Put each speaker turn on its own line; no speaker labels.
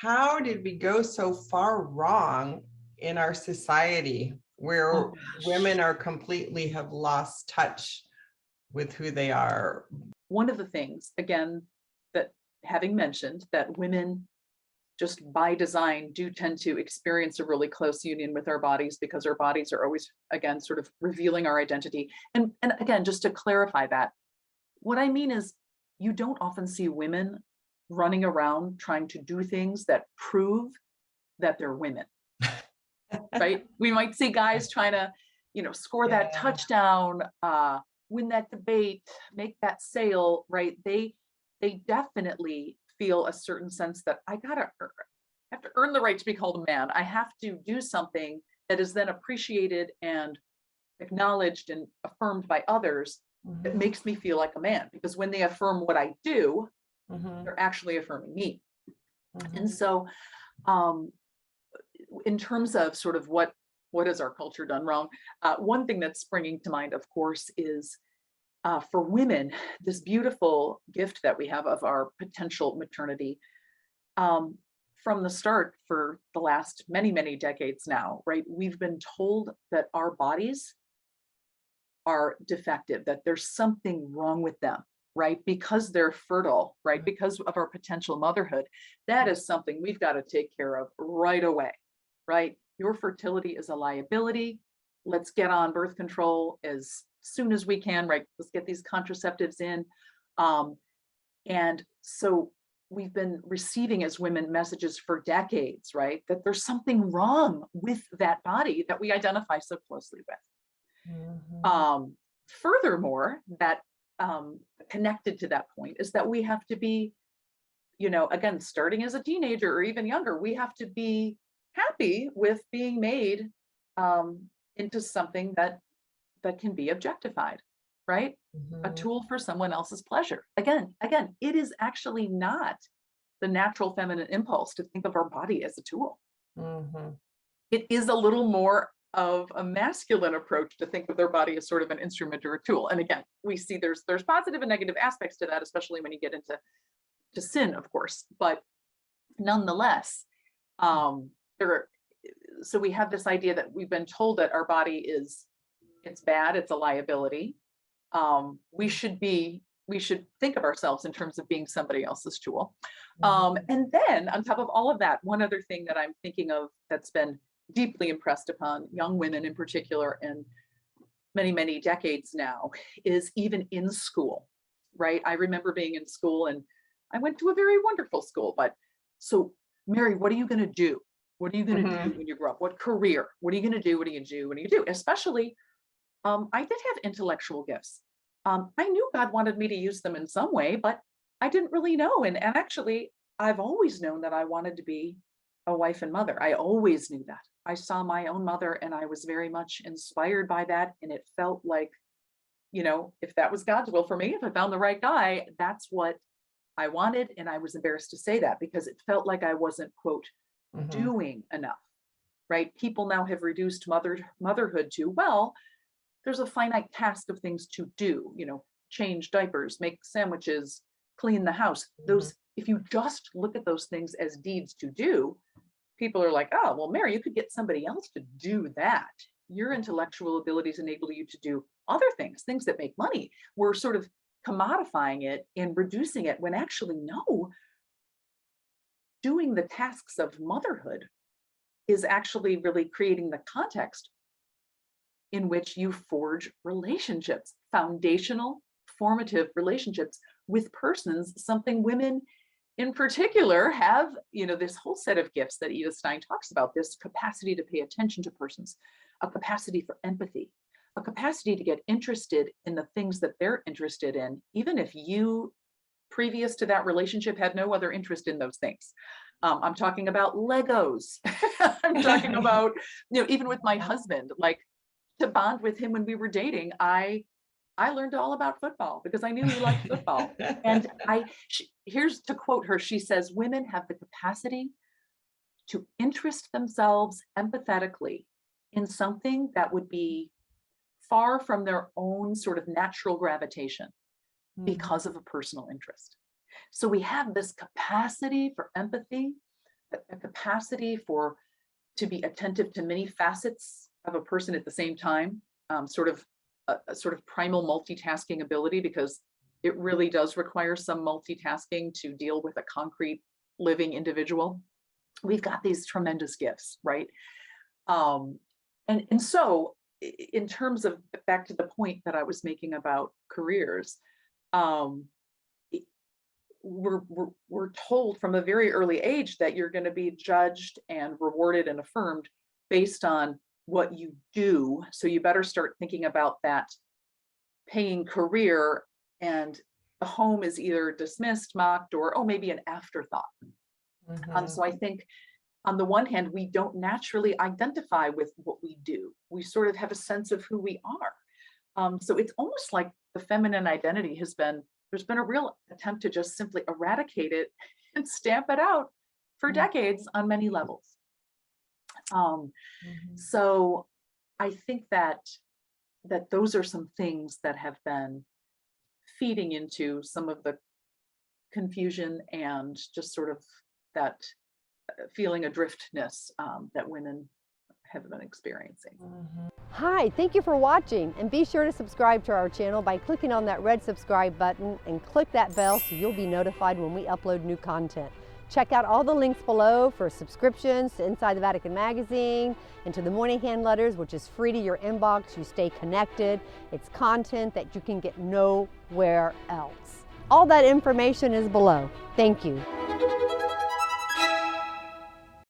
how did we go so far wrong in our society where women are completely have lost touch with who they are?
One of the things, again, that having mentioned that women just by design do tend to experience a really close union with our bodies because our bodies are always, again, sort of revealing our identity. And again, just to clarify that, what I mean is you don't often see women running around trying to do things that prove that they're women, right? We might see guys trying to, score that touchdown, win that debate, make that sale, right? They definitely feel a certain sense that I have to earn the right to be called a man. I have to do something that is then appreciated and acknowledged and affirmed by others that makes me feel like a man. Because when they affirm what I do, they're actually affirming me. And so in terms of sort of what has our culture done wrong, one thing that's springing to mind, of course, is for women, this beautiful gift that we have of our potential maternity. From the start, for the last many, many decades now, right, we've been told that our bodies are defective, that there's something wrong with them, right? Because they're fertile, right? Because of our potential motherhood. That is something we've got to take care of right away, right? Your fertility is a liability. Let's get on birth control as soon as we can, right? Let's get these contraceptives in. And so we've been receiving as women messages for decades, right? That there's something wrong with that body that we identify so closely with. Furthermore, that connected to that point is that we have to be, again, starting as a teenager or even younger, we have to be happy with being made into something that can be objectified, right? A tool for someone else's pleasure. Again, it is actually not the natural feminine impulse to think of our body as a tool. It is a little more of a masculine approach to think of their body as sort of an instrument or a tool. And again, we see there's positive and negative aspects to that, especially when you get into sin, of course. But nonetheless, so we have this idea that we've been told that our body it's bad, it's a liability. We should think of ourselves in terms of being somebody else's tool. And then on top of all of that, one other thing that I'm thinking of that's been deeply impressed upon young women in particular and many, many decades now is even in school, right? I remember being in school and I went to a very wonderful school, but so Mary, what are you going to do? What are you going to do when you grow up? What career? What are you going to do? What do you do? What do you do? Especially, I did have intellectual gifts. I knew God wanted me to use them in some way, but I didn't really know. And actually, I've always known that I wanted to be a wife and mother. I always knew that. I saw my own mother and I was very much inspired by that. And it felt like, if that was God's will for me, if I found the right guy, that's what I wanted. And I was embarrassed to say that because it felt like I wasn't, quote, doing enough, right? People now have reduced motherhood to, well, there's a finite task of things to do, change diapers, make sandwiches, clean the house. Those, if you just look at those things as deeds to do, people are like, oh, well, Mary, you could get somebody else to do that. Your intellectual abilities enable you to do other things that make money. We're sort of commodifying it and reducing it when actually, no, doing the tasks of motherhood is actually really creating the context in which you forge relationships, foundational, formative relationships with persons, something women in particular have, this whole set of gifts that Edith Stein talks about, this capacity to pay attention to persons, a capacity for empathy, a capacity to get interested in the things that they're interested in, even if you, previous to that relationship, had no other interest in those things. I'm talking about Legos. I'm talking about, even with my husband, like to bond with him when we were dating, I learned all about football because I knew he liked football. And here's to quote her, she says, women have the capacity to interest themselves empathetically in something that would be far from their own sort of natural gravitation because of a personal interest. So we have this capacity for empathy a capacity to be attentive to many facets of a person at the same time, sort of a sort of primal multitasking ability, because it really does require some multitasking to deal with a concrete living individual. We've got these tremendous gifts, right? And so in terms of, back to the point that I was making about careers, we're told from a very early age that you're going to be judged and rewarded and affirmed based on what you do. So you better start thinking about that paying career, and the home is either dismissed, mocked, or, oh, maybe an afterthought. So I think on the one hand, we don't naturally identify with what we do. We sort of have a sense of who we are. So it's almost like the feminine identity there's been a real attempt to just simply eradicate it and stamp it out for decades on many levels. So I think that those are some things that have been feeding into some of the confusion and just sort of that feeling adriftness that women have been experiencing.
Hi, thank you for watching, and be sure to subscribe to our channel by clicking on that red subscribe button and click that bell so you'll be notified when we upload new content. Check out all the links below for subscriptions to Inside the Vatican magazine and to the Morning Hand Letters, which is free to your inbox. You stay connected. It's content that you can get nowhere else. All that information is below. Thank you.